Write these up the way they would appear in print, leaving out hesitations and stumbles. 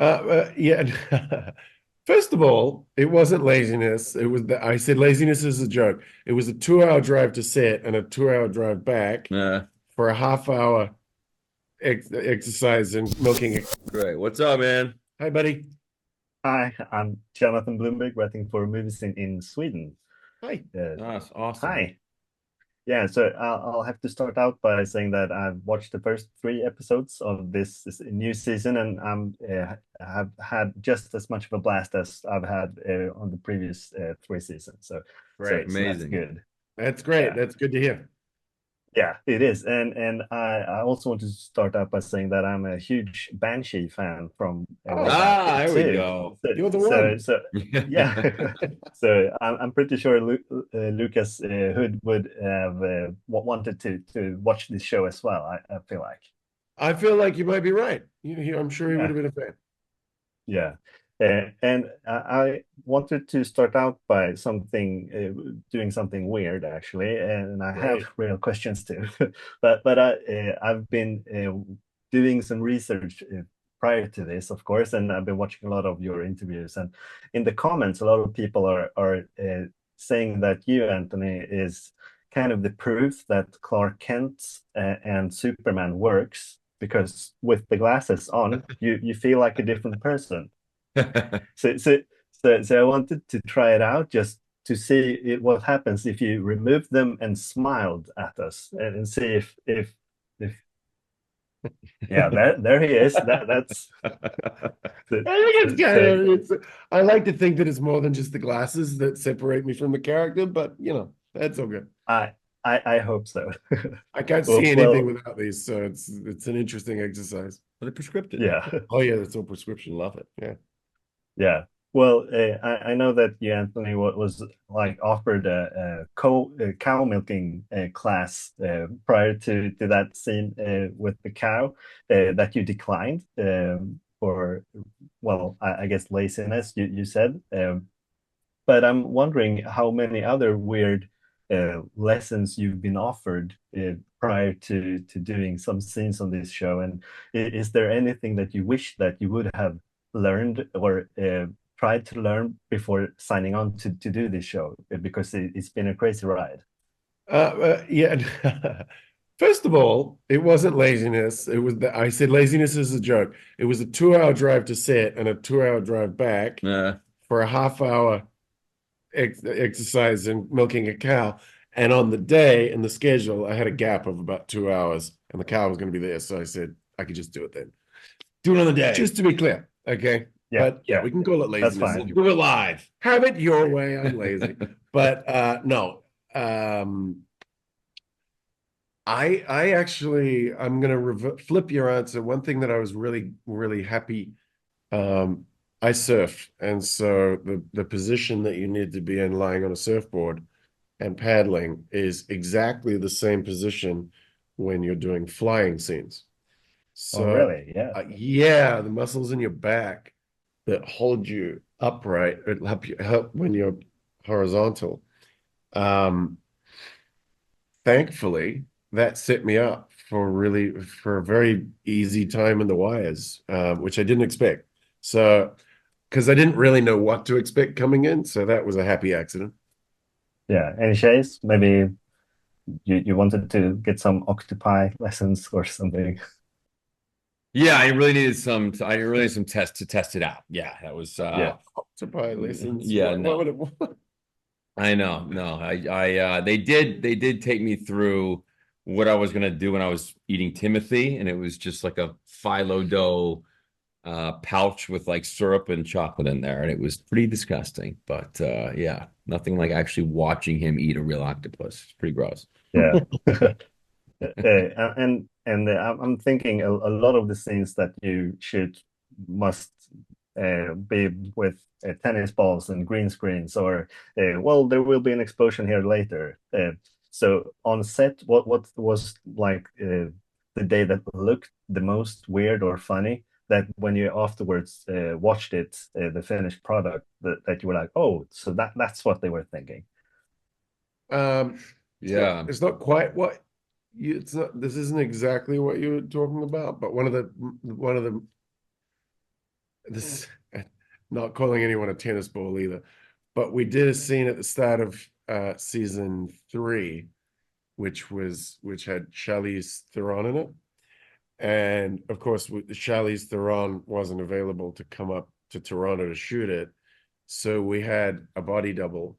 Yeah. First of all, it wasn't laziness. It was I said laziness is a joke. It was a 2 hour drive to set and a 2 hour drive back Uh, for a half hour exercise and milking it. Great. What's up, man? Hi, buddy. Hi, I'm Jonathan Bloomberg, writing for movies in Sweden. Hi. That's awesome. Hi. Yeah, so I'll have to start out by saying that I've watched the first three episodes of this new season, and have had just as much of a blast as I've had on the previous three seasons. So, so, Great. so that's Amazing. good. That's great. Yeah. That's good to hear. Yeah, it is. And I also want to start out by saying that I'm a huge Banshee fan from way Oh, back There we too. go. So you're the so, one. so yeah. So I'm pretty sure Lucas Hood would have wanted to watch this show as well. I feel like. I feel like you might be right. I'm sure he would Yeah. have been a fan. Yeah. And I wanted to start out by doing something weird actually, and I have Great. real questions too. But I've been doing some research prior to this, of course, and I've been watching a lot of your interviews. And in the comments, a lot of people are saying that you, Anthony, is kind of the proof that Clark Kent and Superman works because with the glasses on, you feel like a different person. So so so I wanted to try it out just to see what happens if you remove them and smiled at us and see if yeah, there he is. That's I the, think it's the, kind the of I like to think that it's more than just the glasses that separate me from the character, but that's all good. I I hope so. I can't see Well, anything well, without these, so it's an interesting exercise. The prescriptive. yeah. Oh yeah, that's all prescription. Love it. Yeah. Yeah. Well, I know that you, Anthony, was like offered a cow milking class prior to that scene with the cow that you declined for, well, I guess laziness, you said. But I'm wondering how many other weird lessons you've been offered prior to doing some scenes on this show, and is there anything that you wish that you would have learned or tried to learn before signing on to do this show? Because it's been a crazy ride. Yeah. First of all, it wasn't laziness. I said laziness is a joke. It was a 2 hour drive to set and a 2 hour drive back Uh, for a half hour exercise and milking a cow. And on the day in the schedule, I had a gap of about 2 hours, and the cow was going to be there. So I said I could just do it then. do it on the day. Just to be clear, okay? Yeah, But yeah, yeah, we can call it that's laziness. We'll fine. do it live. Have it your way. I'm lazy, but no. Um, I actually I'm gonna flip your answer. One thing that I was really happy. Um, I surf, and so the position that you need to be in, lying on a surfboard and paddling, is exactly the same position when you're doing flying scenes. Oh, So, really? Yeah. yeah, the muscles in your back that hold you upright, it help when you're horizontal. Um, Thankfully, that set me up for a very easy time in the wires, which I didn't expect. So, because I didn't really know what to expect coming in, so that was a happy accident. Yeah. Any Shays? Maybe you wanted to get some octopi lessons or something. Yeah, I really needed some. I really needed some tests to test it out. Yeah, that was. Yeah. Octopi lessons. Yeah, What would no, it? What? I know, no, they did take me through what I was gonna do when I was eating Timothy, and it was just like a phyllo dough pouch with like syrup and chocolate in there, and it was pretty disgusting. But yeah, nothing like actually watching him eat a real octopus. It's pretty gross. Yeah. And I'm thinking a lot of the scenes that you shoot must be with tennis balls and green screens, or well, there will be an explosion here later. So on set, what was like the day that looked the most weird or funny? That when you afterwards watched it, the finished product, that you were like, oh, so that's what they were thinking. Um, it's not. Yeah. It's not quite what you. It's not. This isn't exactly what you were talking about. But one of the this not calling anyone a tennis ball either, but we did a scene at the start of season 3, which had Charlize Theron in it. And of course, Charlize Theron wasn't available to come up to Toronto to shoot it. So we had a body double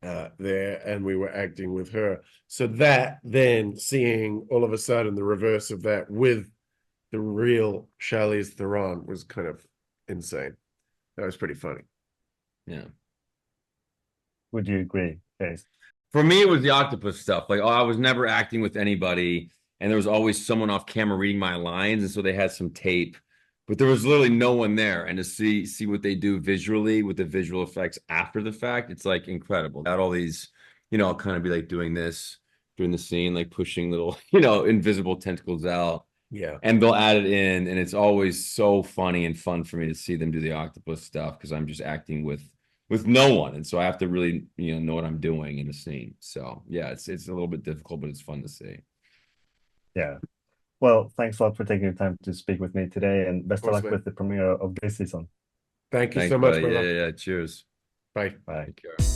there, and we were acting with her. So that then seeing all of a sudden the reverse of that with the real Charlize Theron was kind of insane. That was pretty funny. Yeah. Would you agree, Chase? For me, it was the octopus stuff. Like, I was never acting with anybody, and there was always someone off camera reading my lines, and so they had some tape, but there was literally no one there. And to see what they do visually with the visual effects after the fact, it's like incredible. Got all these, I'll kind of be like doing this during the scene, like pushing little, invisible tentacles out. Yeah. And they'll add it in, and it's always so funny and fun for me to see them do the octopus stuff because I'm just acting with no one, and so I have to really know what I'm doing in the scene. So yeah, it's a little bit difficult, but it's fun to see. Yeah. Well, thanks a lot for taking the time to speak with me today, and best of course, luck man. with the premiere of this season. Thank you Thanks, so much, buddy. brother. Yeah. Cheers. Bye. Bye. Take care.